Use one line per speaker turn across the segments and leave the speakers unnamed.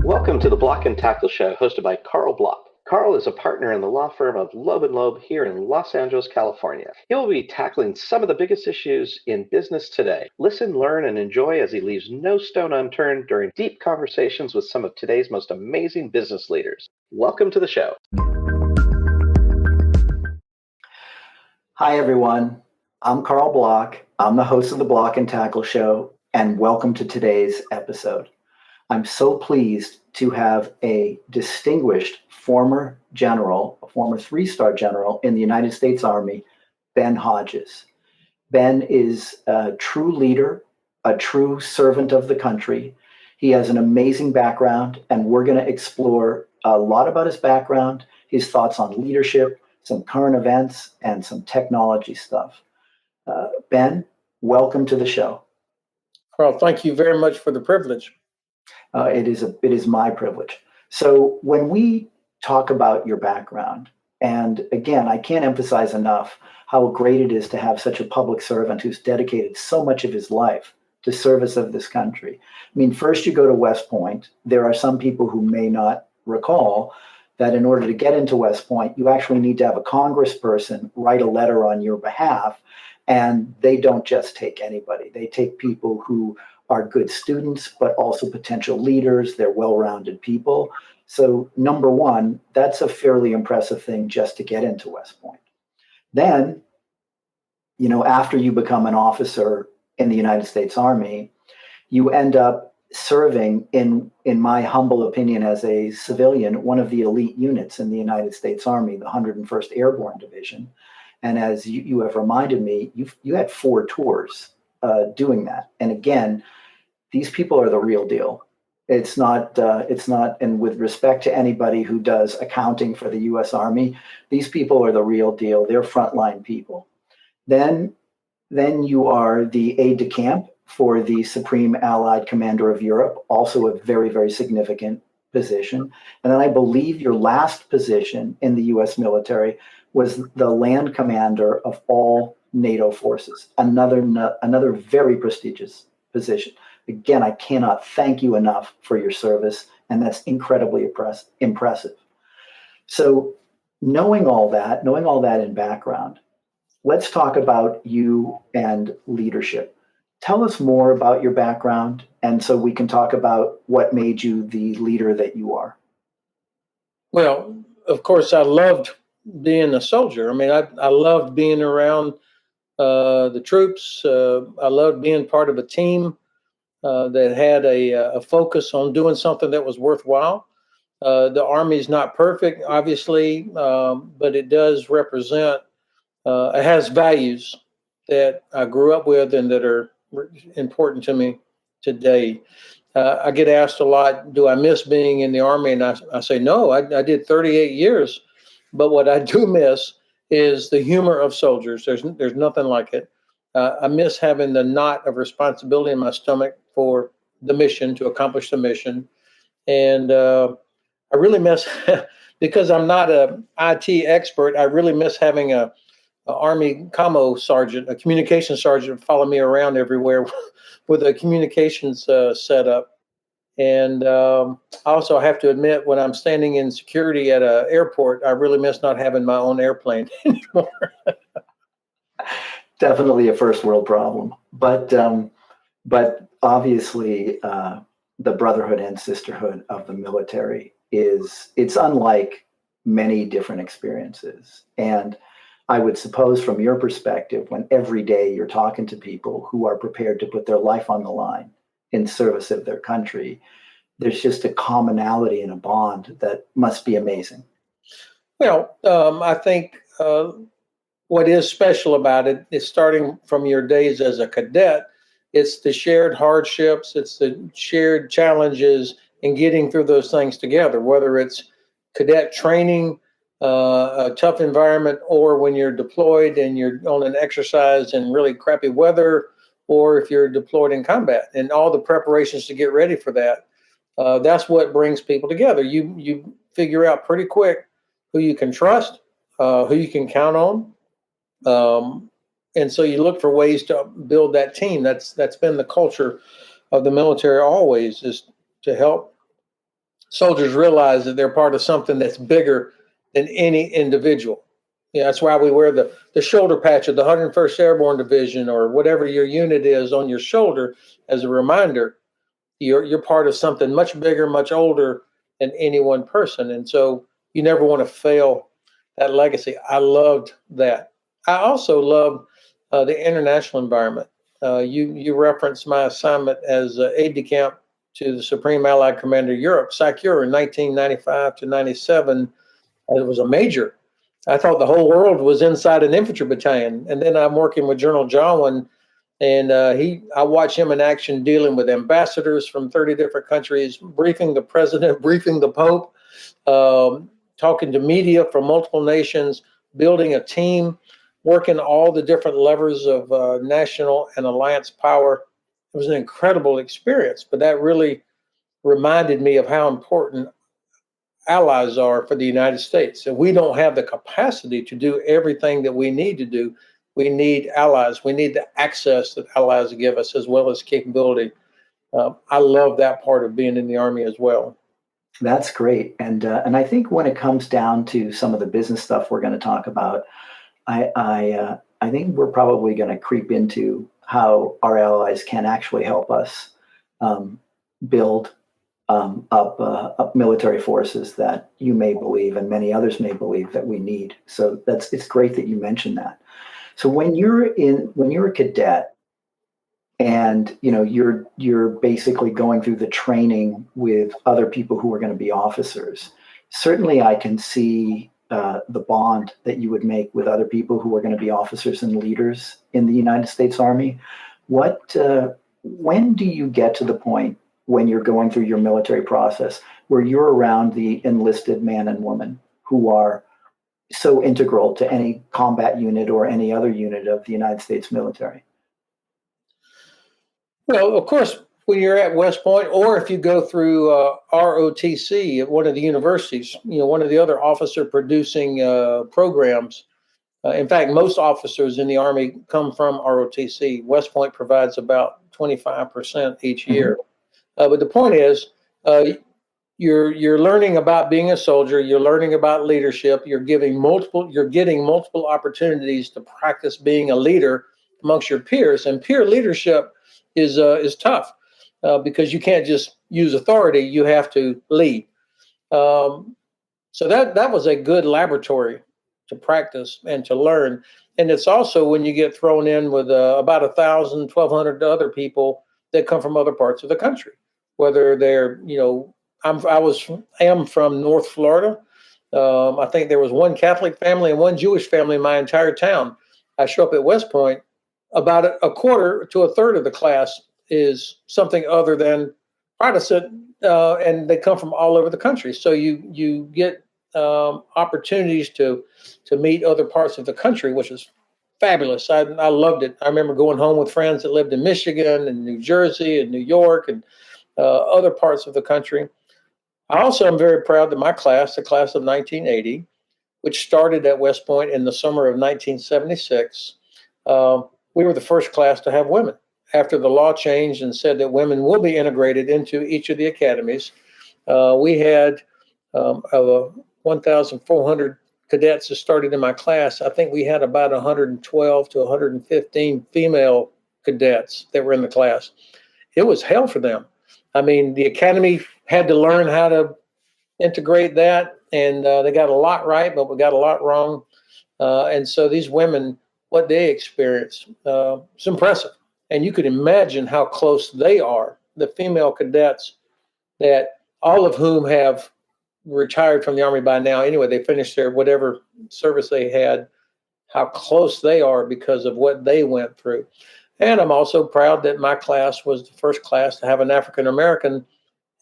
Welcome to the Block and Tackle Show, hosted by Carl Block. Carl is a partner in the law firm of Loeb & Loeb here in Los Angeles, California. He will be tackling some of the biggest issues in business today. Listen, learn, and enjoy as he leaves no stone unturned during deep conversations with some of today's most amazing business leaders. Welcome to the show.
Hi, everyone. I'm Carl Block. I'm the host of the Block and Tackle Show, and welcome to today's episode. I'm so pleased to have a distinguished former general, a former three-star general in the United States Army, Ben Hodges. Ben is a true leader, a true servant of the country. He has an amazing background, and we're going to explore a lot about his background, his thoughts on leadership, some current events, and some technology stuff. Ben, welcome to the show.
Carl, thank you very much for the privilege.
It is my privilege. So when we talk about your background, and again, I can't emphasize enough how great it is to have such a public servant who's dedicated so much of his life to service of this country. I mean, first you go to West Point. There are some people who may not recall that in order to get into West Point, you actually need to have a congressperson write a letter on your behalf. And they don't just take anybody. They take people who are good students, but also potential leaders. They're well-rounded people. So number one, that's a fairly impressive thing just to get into West Point. Then, after you become an officer in the United States Army, you end up serving in my humble opinion as a civilian, one of the elite units in the United States Army, the 101st Airborne Division. And as you have reminded me, you had 4 tours doing that. And again, these people are the real deal. It's not, and with respect to anybody who does accounting for the U.S. Army, these people are the real deal. They're frontline people. Then you are the aide-de-camp for the Supreme Allied Commander of Europe, also a very, very significant position. And then I believe your last position in the U.S. military was the land commander of all NATO forces, another very prestigious position. Again, I cannot thank you enough for your service, and that's incredibly impressive. So knowing all that in background, let's talk about you and leadership. Tell us more about your background, and so we can talk about what made you the leader that you are.
Well, of course, I loved being a soldier. I mean, I loved being around the troops. I loved being part of a team that had a focus on doing something that was worthwhile. The Army is not perfect, obviously, but it does represent, it has values that I grew up with and that are important to me today. I get asked a lot, do I miss being in the Army? And I say, no, I did 38 years. But what I do miss is the humor of soldiers. There's nothing like it. I miss having the knot of responsibility in my stomach for the mission, to accomplish the mission. And I really miss, because I'm not an IT expert, I really miss having a Army commo sergeant, a communications sergeant, follow me around everywhere with a communications setup. And I also have to admit, when I'm standing in security at an airport, I really miss not having my own airplane anymore.
Definitely a first world problem, but obviously the brotherhood and sisterhood of the military it's unlike many different experiences. And I would suppose from your perspective, when every day you're talking to people who are prepared to put their life on the line in service of their country, there's just a commonality and a bond that must be amazing.
Well, I think what is special about it is, starting from your days as a cadet, it's the shared hardships, it's the shared challenges, and getting through those things together, whether it's cadet training, a tough environment, or when you're deployed and you're on an exercise in really crappy weather, or if you're deployed in combat, and all the preparations to get ready for that. That's what brings people together. You figure out pretty quick who you can trust, who you can count on. And so you look for ways to build that team. That's been the culture of the military always, is to help soldiers realize that they're part of something that's bigger than any individual. Yeah, that's why we wear the shoulder patch of the 101st Airborne Division or whatever your unit is on your shoulder as a reminder you're part of something much bigger, much older than any one person. And so you never want to fail that legacy. I loved that. I also loved the international environment. You referenced my assignment as aide de camp to the Supreme Allied Commander Europe, SACEUR, in 1995 to 97. It was a major. I thought the whole world was inside an infantry battalion. And then I'm working with General Jowen, and I watch him in action dealing with ambassadors from 30 different countries, briefing the president, briefing the Pope, talking to media from multiple nations, building a team, working all the different levers of national and alliance power. It was an incredible experience, but that really reminded me of how important allies are for the United States. And we don't have the capacity to do everything that we need to do. We need allies. We need the access that allies give us as well as capability. I love that part of being in the Army as well.
That's great. And I think when it comes down to some of the business stuff we're going to talk about, I think we're probably going to creep into how our allies can actually help us build up military forces that you may believe and many others may believe that we need. So it's great that you mentioned that. So when you're a cadet and you're basically going through the training with other people who are going to be officers, certainly I can see the bond that you would make with other people who are going to be officers and leaders in the United States Army. When do you get to the point when you're going through your military process where you're around the enlisted man and woman who are so integral to any combat unit or any other unit of the United States military?
Well, of course, when you're at West Point, or if you go through ROTC at one of the universities, one of the other officer producing programs. In fact, most officers in the Army come from ROTC. West Point provides about 25% each year. But the point is, you're learning about being a soldier. You're learning about leadership. You're getting multiple opportunities to practice being a leader amongst your peers. And peer leadership is tough because you can't just use authority. You have to lead. So that was a good laboratory to practice and to learn. And it's also when you get thrown in with about 1,000, 1,200 other people that come from other parts of the country, whether they're, I am from North Florida. I think there was one Catholic family and one Jewish family in my entire town. I show up at West Point, about a quarter to a third of the class is something other than Protestant, and they come from all over the country. So you get opportunities to meet other parts of the country, which is fabulous. I loved it. I remember going home with friends that lived in Michigan and New Jersey and New York and other parts of the country. I also am very proud that my class, the class of 1980, which started at West Point in the summer of 1976, we were the first class to have women. After the law changed and said that women will be integrated into each of the academies, we had 1,400 cadets that started in my class. I think we had about 112 to 115 female cadets that were in the class. It was hell for them. I mean, the academy had to learn how to integrate that, and they got a lot right, but we got a lot wrong. And so these women, what they experienced, it's impressive. And you could imagine how close they are, the female cadets, that all of whom have retired from the Army by now. Anyway, they finished their whatever service they had, how close they are because of what they went through. And I'm also proud that my class was the first class to have an African American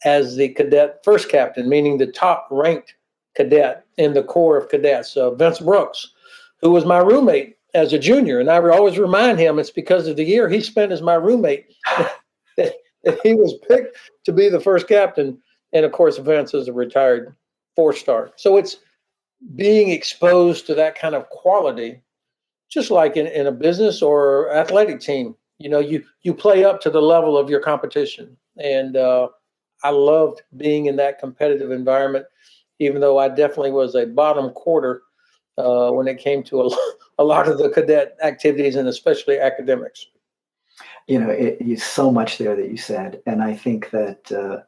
as the cadet first captain, meaning the top ranked cadet in the Corps of Cadets, Vince Brooks, who was my roommate as a junior. And I would always remind him it's because of the year he spent as my roommate that he was picked to be the first captain. And of course, Vince is a retired 4-star. So it's being exposed to that kind of quality, just like in a business or athletic team. You play up to the level of your competition. And I loved being in that competitive environment, even though I definitely was a bottom quarter when it came to a lot of the cadet activities and especially academics.
It's so much there that you said. And I think that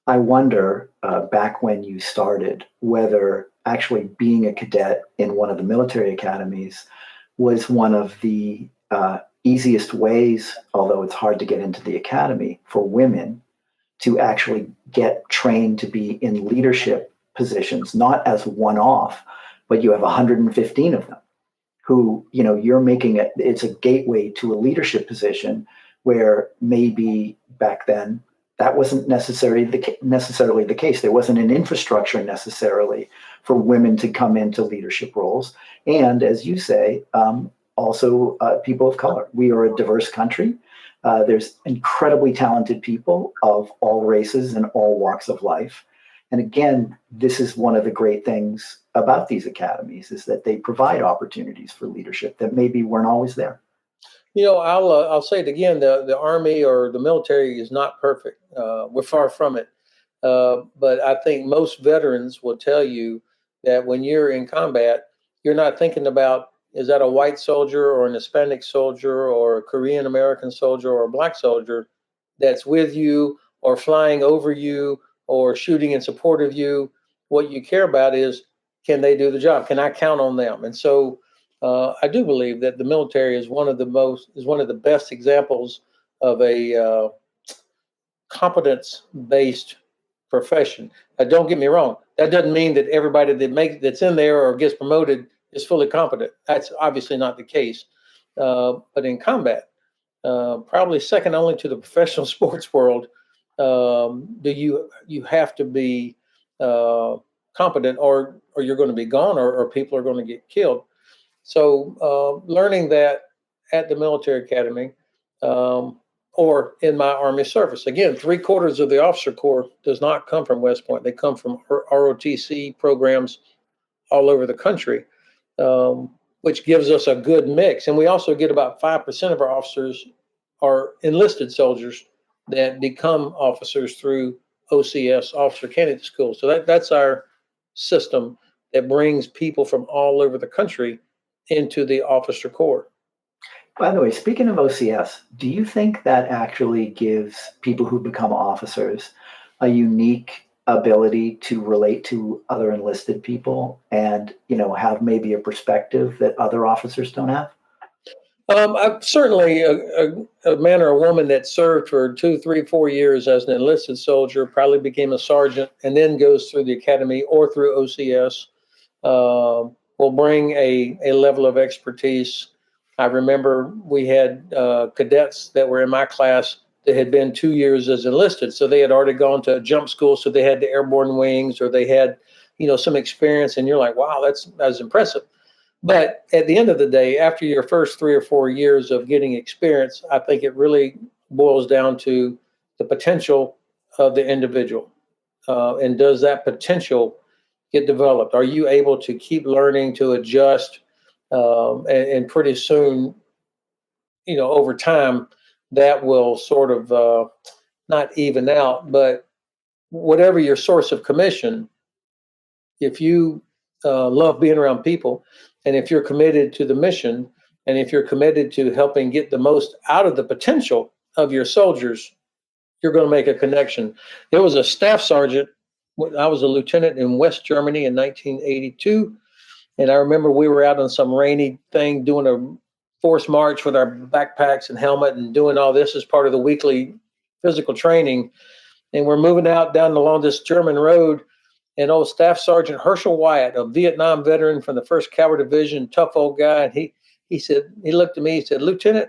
I wonder back when you started whether actually being a cadet in one of the military academies was one of the easiest ways, although it's hard to get into the academy, for women to actually get trained to be in leadership positions, not as one off, but you have 115 of them who, you're making it, it's a gateway to a leadership position where maybe back then that wasn't necessarily the case. There wasn't an infrastructure necessarily for women to come into leadership roles. And as you say, also people of color. We are a diverse country. There's incredibly talented people of all races and all walks of life. And again, this is one of the great things about these academies is that they provide opportunities for leadership that maybe weren't always there.
I'll say it again: the Army or the military is not perfect. We're far from it. But I think most veterans will tell you that when you're in combat, you're not thinking about, is that a white soldier or an Hispanic soldier or a Korean American soldier or a black soldier that's with you or flying over you or shooting in support of you. What you care about is, can they do the job? Can I count on them? And so I do believe that the military is one of the best examples of a competence-based profession. Don't get me wrong. That doesn't mean that everybody that's in there or gets promoted is fully competent. That's obviously not the case. But in combat, probably second only to the professional sports world, you have to be competent, or you're going to be gone, or people are going to get killed. So learning that at the military academy or in my Army service, again, 3/4 of the officer corps does not come from West Point. They come from ROTC programs all over the country, which gives us a good mix. And we also get about 5% of our officers are enlisted soldiers that become officers through OCS, Officer Candidate School. So that's our system that brings people from all over the country into the officer corps.
By the way, speaking of OCS, do you think that actually gives people who become officers a unique ability to relate to other enlisted people and, have maybe a perspective that other officers don't have?
I'm certainly a man or a woman that served for 2, 3, 4 years as an enlisted soldier, probably became a sergeant, and then goes through the academy or through OCS, will bring a level of expertise. I remember we had cadets that were in my class that had been 2 years as enlisted, so they had already gone to jump school, so they had the airborne wings, or they had, some experience, and you're like, wow, that's impressive. But at the end of the day, after your first 3 or 4 years of getting experience, I think it really boils down to the potential of the individual. And does that potential get developed? Are you able to keep learning to adjust? And pretty soon, over time, that will sort of not even out, but whatever your source of commission, if you love being around people, and if you're committed to the mission, and if you're committed to helping get the most out of the potential of your soldiers, you're going to make a connection. There was a staff sergeant. I was a lieutenant in West Germany in 1982. And I remember we were out on some rainy thing doing a forced march with our backpacks and helmet and doing all this as part of the weekly physical training. And we're moving out along this German road. And old Staff Sergeant Herschel Wyatt, a Vietnam veteran from the 1st Cavalry Division, tough old guy. And he looked at me, he said, "Lieutenant,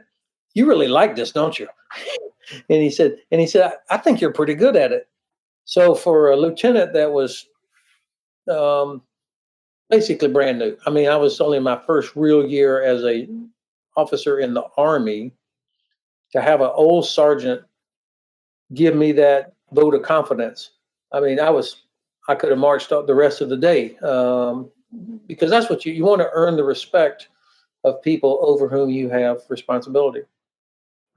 you really like this, don't you?" And he said, I think you're pretty good at it. So for a lieutenant that was basically brand new. I mean, I was only my first real year as a officer in the Army. To have an old sergeant give me that vote of confidence. I mean, I could have marched up the rest of the day because that's what you want to earn the respect of people over whom you have responsibility.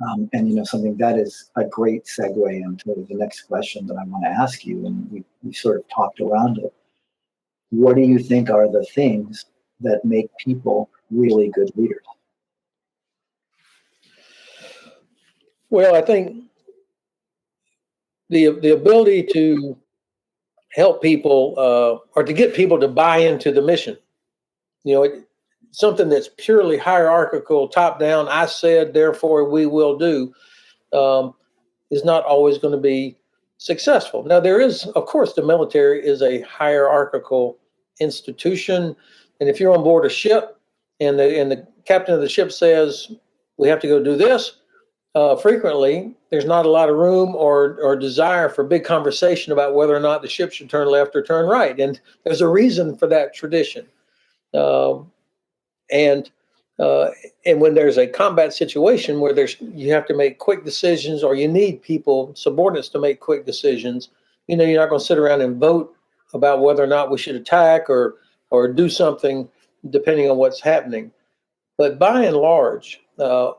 And something that is a great segue into the next question that I want to ask you, and we sort of talked around it. What do you think are the things that make people really good leaders?
Well, I think the ability to help people or to get people to buy into the mission. Something that's purely hierarchical, top down, I said, therefore we will do, is not always going to be successful. Now, there is, of course, the military is a hierarchical institution. And if you're on board a ship and the captain of the ship says, we have to go do this, frequently there's not a lot of room or desire for big conversation about whether or not the ship should turn left or turn right. And there's a reason for that tradition. And when there's a combat situation where you have to make quick decisions, or you need people, subordinates, to make quick decisions, you're not going to sit around and vote about whether or not we should attack or do something depending on what's happening. But by and large, the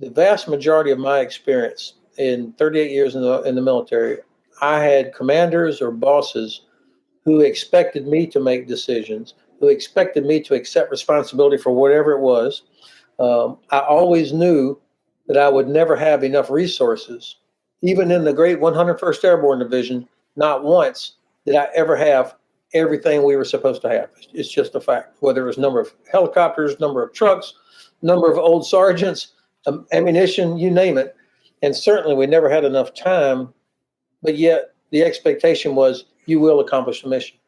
vast majority of my experience in 38 years in the military, I had commanders or bosses who expected me to make decisions, who expected me to accept responsibility for whatever it was. I always knew that I would never have enough resources. Even in the great 101st Airborne Division, not once did I ever have everything we were supposed to have. It's just a fact. Whether it was number of helicopters, number of trucks, number of old sergeants, ammunition, you name it. And certainly we never had enough time, but yet the expectation was you will accomplish the mission.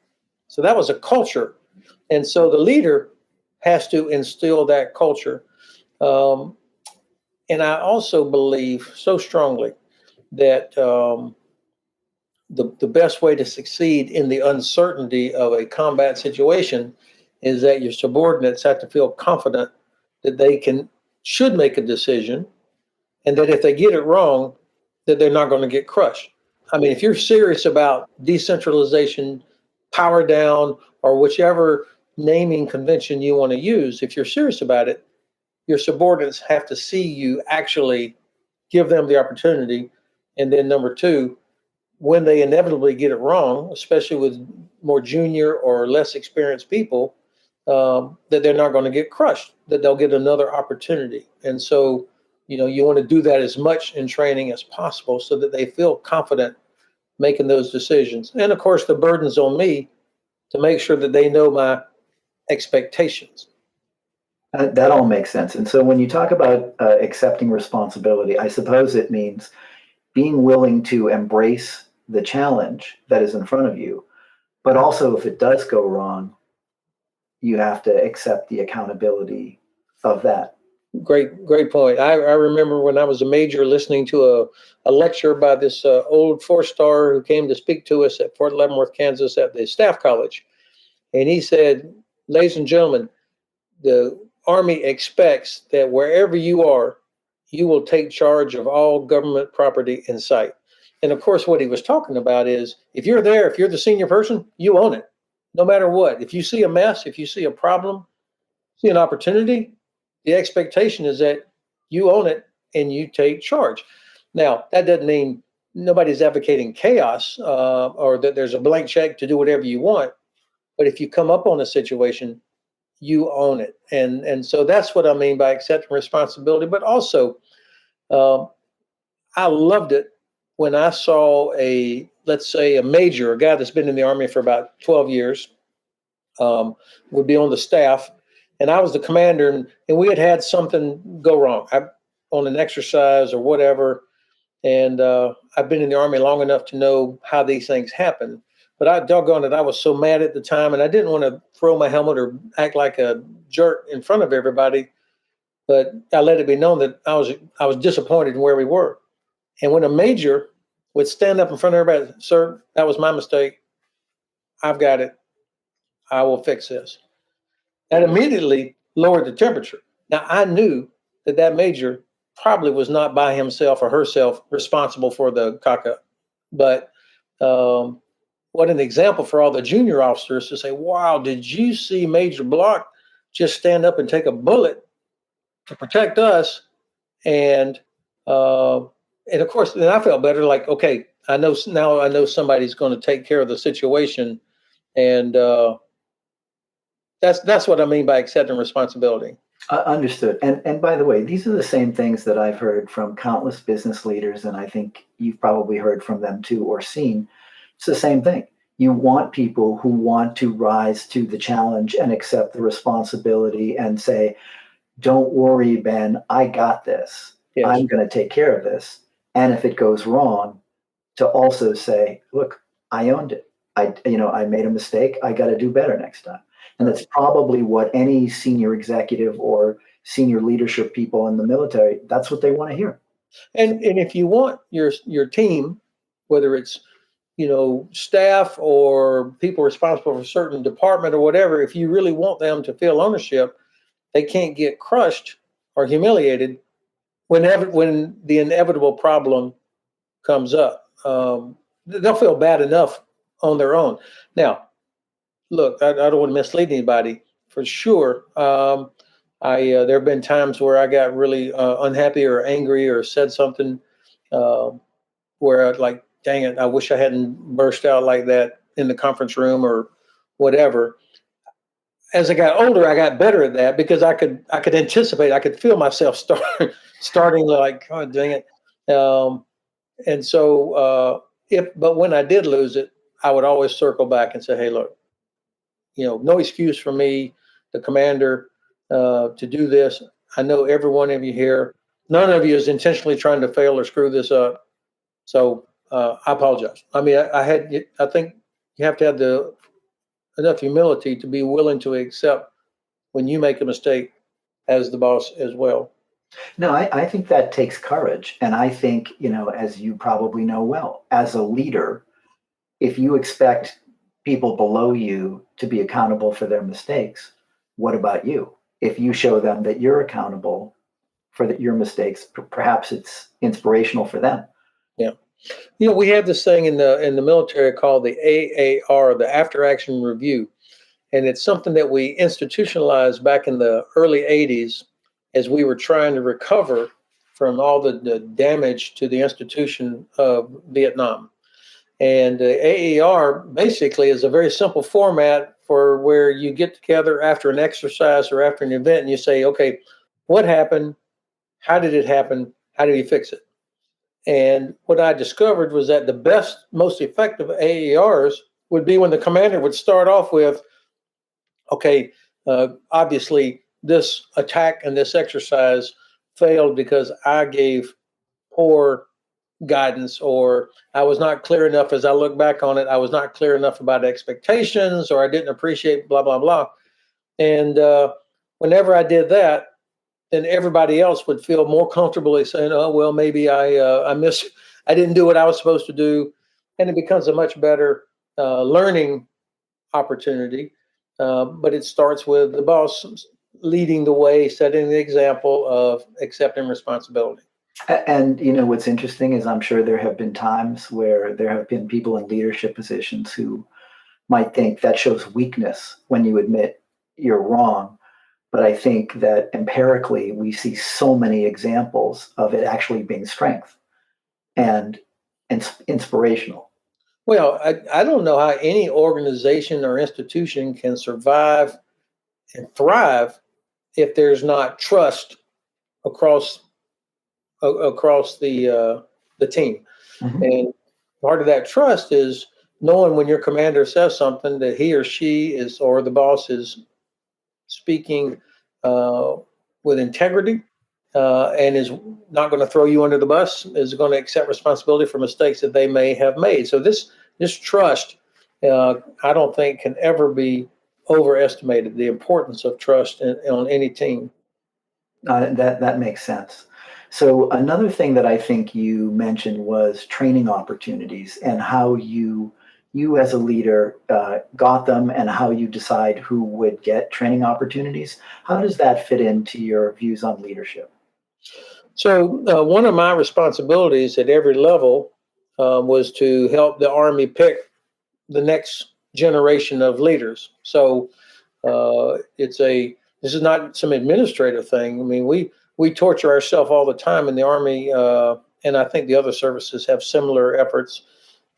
So that was a culture. And so the leader has to instill that culture. And I also believe so strongly that the best way to succeed in the uncertainty of a combat situation is that your subordinates have to feel confident that they should make a decision, and that if they get it wrong, that they're not going to get crushed. I mean, if you're serious about decentralization, power down, or whichever naming convention you want to use, if you're serious about it, your subordinates have to see you actually give them the opportunity. And then number two, when they inevitably get it wrong, especially with more junior or less experienced people, that they're not going to get crushed, that they'll get another opportunity. And so, you want to do that as much in training as possible so that they feel confident making those decisions. And of course, the burden's on me to make sure that they know my expectations.
That all makes sense. And so when you talk about accepting responsibility, I suppose it means being willing to embrace the challenge that is in front of you. But also, if it does go wrong, you have to accept the accountability of that.
Great point. I remember when I was a major listening to a lecture by this old 4-star who came to speak to us at Fort Leavenworth, Kansas at the Staff College. And he said, ladies and gentlemen, the Army expects that wherever you are, you will take charge of all government property in sight. And of course, what he was talking about is if you're there, if you're the senior person, you own it, no matter what. If you see a mess, if you see a problem, see an opportunity, the expectation is that you own it and you take charge. Now, that doesn't mean nobody's advocating chaos or that there's a blank check to do whatever you want. But if you come up on a situation, you own it. And so that's what I mean by accepting responsibility. But also, I loved it when I saw let's say a major, a guy that's been in the Army for about 12 years, would be on the staff. And I was the commander, and we had something go wrong on an exercise or whatever. And I've been in the Army long enough to know how these things happen. But doggone it, I was so mad at the time, and I didn't want to throw my helmet or act like a jerk in front of everybody. But I let it be known that I was disappointed in where we were. And when a major would stand up in front of everybody, sir, that was my mistake. I've got it. I will fix this. That immediately lowered the temperature. Now, I knew that major probably was not by himself or herself responsible for the cock-up. But what an example for all the junior officers to say, wow, did you see Major Block just stand up and take a bullet to protect us? And And of course, then I felt better. Like, okay, I know now. I know somebody's going to take care of the situation, and that's what I mean by accepting responsibility.
Understood. And by the way, these are the same things that I've heard from countless business leaders, and I think you've probably heard from them too or seen. It's the same thing. You want people who want to rise to the challenge and accept the responsibility and say, "Don't worry, Ben, I got this.
Yes.
I'm going to take care of this." And if it goes wrong, to also say, "Look, I owned it. I made a mistake. I got to do better next time." And that's probably what any senior executive or senior leadership people in the military, that's what they want to hear.
And if you want your team, whether it's staff or people responsible for a certain department or whatever, if you really want them to feel ownership, they can't get crushed or humiliated when the inevitable problem comes up. They'll feel bad enough on their own. Now, look, I don't want to mislead anybody. For sure, there have been times where I got really unhappy or angry or said something uh, where I'd like, dang it, I wish I hadn't burst out like that in the conference room or whatever. As I got older, I got better at that because I could anticipate, I could feel myself starting like, oh, dang it. And so, but when I did lose it, I would always circle back and say, hey, look, no excuse for me, the commander, to do this. I know every one of you here, none of you is intentionally trying to fail or screw this up. So I apologize. I mean, I think you have to have enough humility to be willing to accept when you make a mistake as the boss as well.
No, I think that takes courage. And I think, as you probably know well, as a leader, if you expect people below you to be accountable for their mistakes, what about you? If you show them that you're accountable for your mistakes, perhaps it's inspirational for them.
Yeah. We have this thing in the military called the AAR, the After Action Review. And it's something that we institutionalized back in the early 80s as we were trying to recover from all the damage to the institution of Vietnam. And AAR basically is a very simple format for where you get together after an exercise or after an event and you say, okay, what happened? How did it happen? How did you fix it? And what I discovered was that the best, most effective AARs would be when the commander would start off with, okay, obviously this attack and this exercise failed because I gave poor guidance, or I was not clear enough. As I look back on it, I was not clear enough about expectations, or I didn't appreciate blah, blah, blah. And whenever I did that, then everybody else would feel more comfortably saying, oh, well, maybe I didn't do what I was supposed to do. And it becomes a much better learning opportunity. But it starts with the boss leading the way, setting the example of accepting responsibility.
And what's interesting is I'm sure there have been times where there have been people in leadership positions who might think that shows weakness when you admit you're wrong. But I think that empirically we see so many examples of it actually being strength and inspirational.
Well, I don't know how any organization or institution can survive and thrive if there's not trust across the team.
Mm-hmm.
And part of that trust is knowing when your commander says something that he or she is, or the boss is speaking with integrity and is not going to throw you under the bus, is going to accept responsibility for mistakes that they may have made. So this trust, I don't think can ever be overestimated, the importance of trust on any team.
That makes sense. So another thing that I think you mentioned was training opportunities and how you as a leader got them and how you decide who would get training opportunities. How does that fit into your views on leadership?
So one of my responsibilities at every level was to help the Army pick the next generation of leaders. So this is not some administrative thing. I mean, we torture ourselves all the time in the Army, and I think the other services have similar efforts,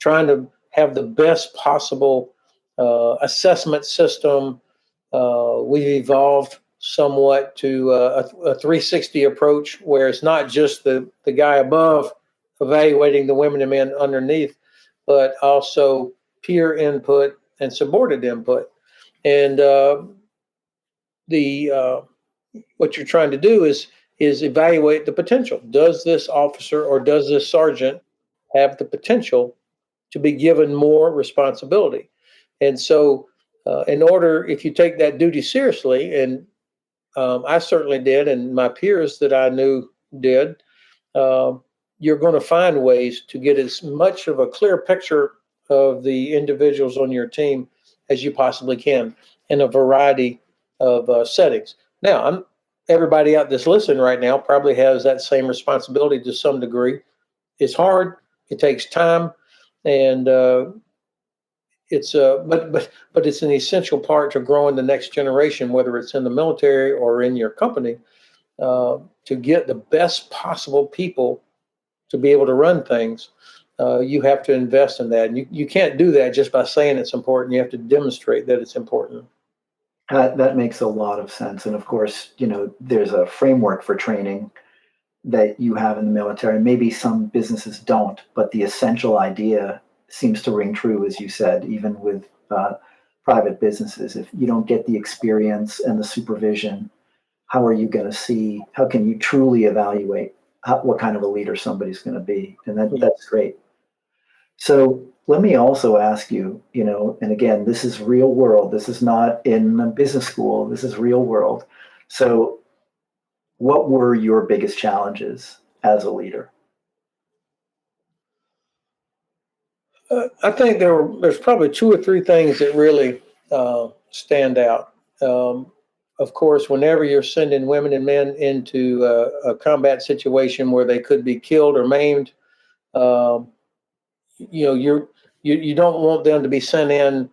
trying to have the best possible assessment system. We've evolved somewhat to a 360 approach where it's not just the guy above evaluating the women and men underneath, but also peer input and subordinate input. And what you're trying to do is evaluate the potential. Does this officer or does this sergeant have the potential to be given more responsibility? And so, if you take that duty seriously, and I certainly did, and my peers that I knew did, you're going to find ways to get as much of a clear picture of the individuals on your team as you possibly can in a variety of settings. Now, everybody out that's listening right now probably has that same responsibility to some degree. It's hard. It takes time, and but it's an essential part to growing the next generation, whether it's in the military or in your company, to get the best possible people to be able to run things. You have to invest in that, and you can't do that just by saying it's important. You have to demonstrate that it's important.
That makes a lot of sense. And of course, there's a framework for training that you have in the military. Maybe some businesses don't, but the essential idea seems to ring true, as you said, even with private businesses. If you don't get the experience and the supervision, how are you going to see, how can you truly evaluate what kind of a leader somebody's going to be? And that's great. So let me also ask you, and again, this is real world. This is not in a business school. This is real world. So what were your biggest challenges as a leader?
I think there's probably two or three things that really stand out. Of course, whenever you're sending women and men into a combat situation where they could be killed or maimed, you don't want them to be sent in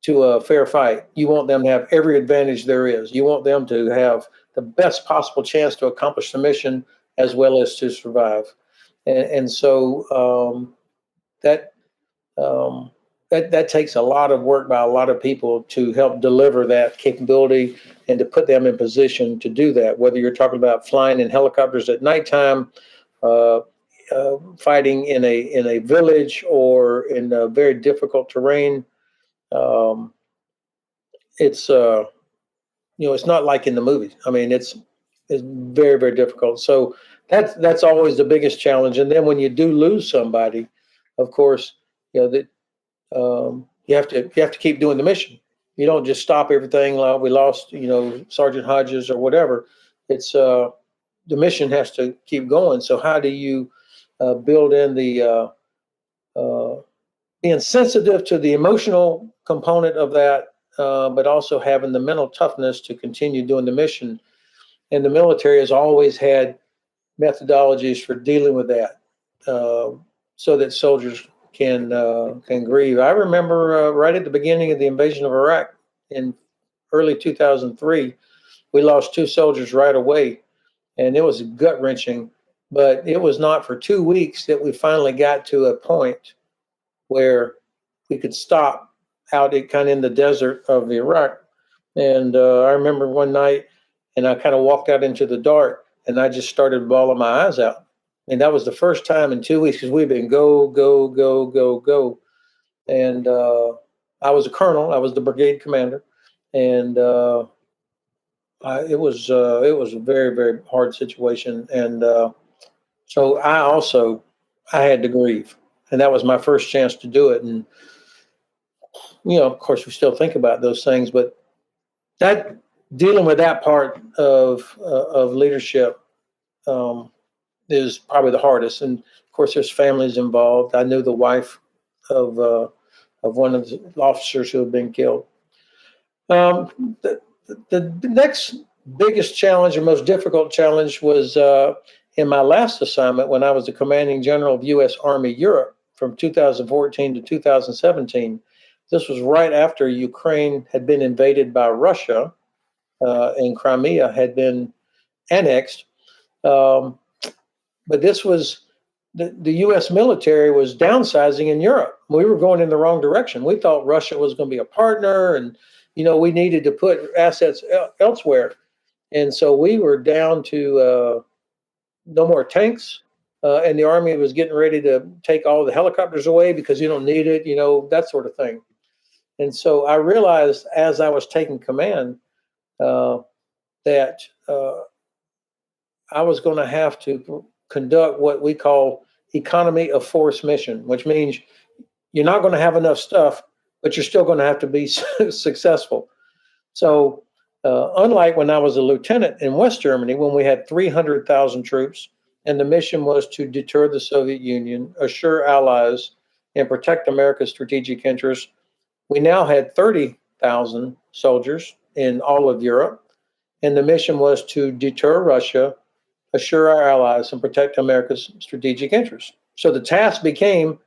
to a fair fight. You want them to have every advantage there is. You want them to have the best possible chance to accomplish the mission as well as to survive. And so that takes a lot of work by a lot of people to help deliver that capability and to put them in position to do that. Whether you're talking about flying in helicopters at nighttime, fighting in a village or in a very difficult terrain, it's it's not like in the movies. I mean, it's very, very difficult. So that's always the biggest challenge. And then when you do lose somebody, of course, that you have to keep doing the mission. You don't just stop everything like we lost, Sergeant Hodges or whatever. It's the mission has to keep going. So how do you build in the being sensitive to the emotional component of that, but also having the mental toughness to continue doing the mission? And the military has always had methodologies for dealing with that, so that soldiers can grieve. I remember right at the beginning of the invasion of Iraq in early 2003, we lost 2 soldiers right away, and it was gut-wrenching. But it was not for 2 weeks that we finally got to a point where we could stop out in the desert of Iraq. And I remember one night, and I kind of walked out into the dark, and I just started bawling my eyes out. And that was the first time in 2 weeks, because we've been go, go, go, go, go. And I was a colonel. I was the brigade commander. And it was a very, very hard situation. And so I had to grieve. And that was my first chance to do it. And, of course, we still think about those things. But that dealing with that part of leadership is probably the hardest. And of course, there's families involved. I knew the wife of one of the officers who had been killed. The next biggest challenge or most difficult challenge was in my last assignment when I was the commanding general of U.S. Army Europe from 2014 to 2017. This was right after Ukraine had been invaded by Russia and Crimea had been annexed. Um, but this was the U.S. military was downsizing in Europe. We were going in the wrong direction. We thought Russia was going to be a partner, and we needed to put assets elsewhere. And so we were down to no more tanks, and the Army was getting ready to take all the helicopters away because you don't need it, that sort of thing. And so I realized as I was taking command that I was going to have to conduct what we call economy of force mission, which means you're not going to have enough stuff, but you're still going to have to be successful. So unlike when I was a lieutenant in West Germany, when we had 300,000 troops, and the mission was to deter the Soviet Union, assure allies, and protect America's strategic interests, we now had 30,000 soldiers in all of Europe, and the mission was to deter Russia, assure our allies, and protect America's strategic interests. So the task became,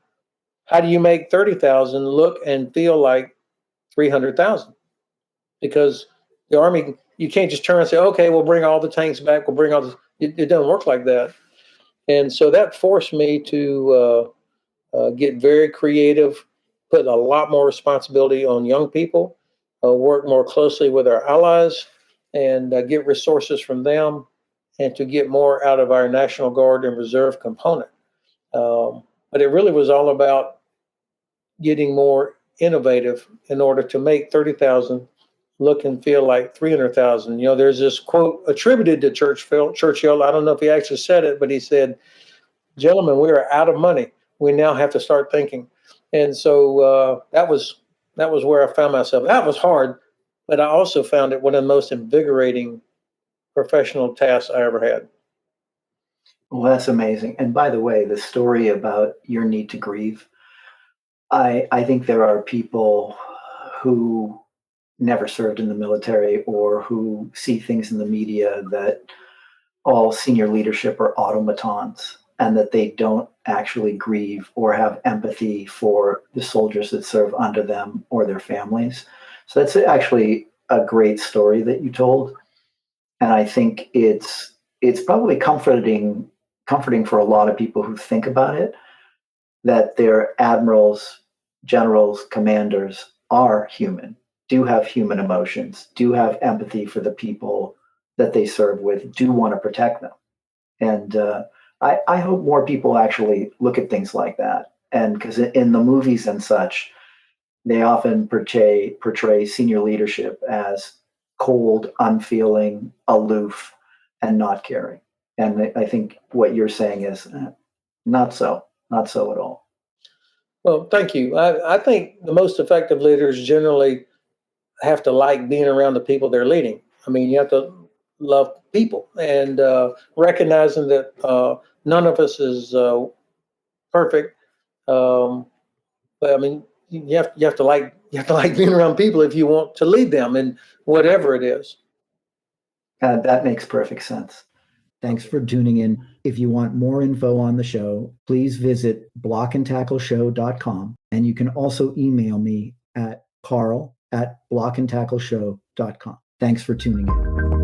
how do you make 30,000 look and feel like 300,000? Because the Army, you can't just turn and say, okay, we'll bring all the tanks back, we'll bring all this. It doesn't work like that. And so that forced me to get very creative, put a lot more responsibility on young people, work more closely with our allies, and get resources from them, and to get more out of our National Guard and Reserve component. But it really was all about getting more innovative in order to make 30,000 look and feel like 300,000. There's this quote attributed to Churchill. I don't know if he actually said it, but he said, "Gentlemen, we are out of money. We now have to start thinking." And so that was where I found myself. That was hard, but I also found it one of the most invigorating professional tasks I ever had.
Well, that's amazing. And by the way, the story about your need to grieve, I think there are people who never served in the military or who see things in the media that all senior leadership are automatons and that they don't actually grieve or have empathy for the soldiers that serve under them or their families. So that's actually a great story that you told. And I think it's probably comforting for a lot of people who think about it, that their admirals, generals, commanders are human, do have human emotions, do have empathy for the people that they serve with, do want to protect them. And I hope more people actually look at things like that. And because in the movies and such, they often portray senior leadership as cold, unfeeling, aloof, and not caring. And I think what you're saying is not so at all.
Well, thank you. I think the most effective leaders generally have to like being around the people they're leading. I mean, you have to love people, and recognizing that none of us is perfect. But I mean, you have to like being around people if you want to lead them in whatever it is.
That makes perfect sense. Thanks for tuning in. If you want more info on the show, please visit blockandtackleshow.com. And you can also email me at carl@blockandtackleshow.com. Thanks for tuning in.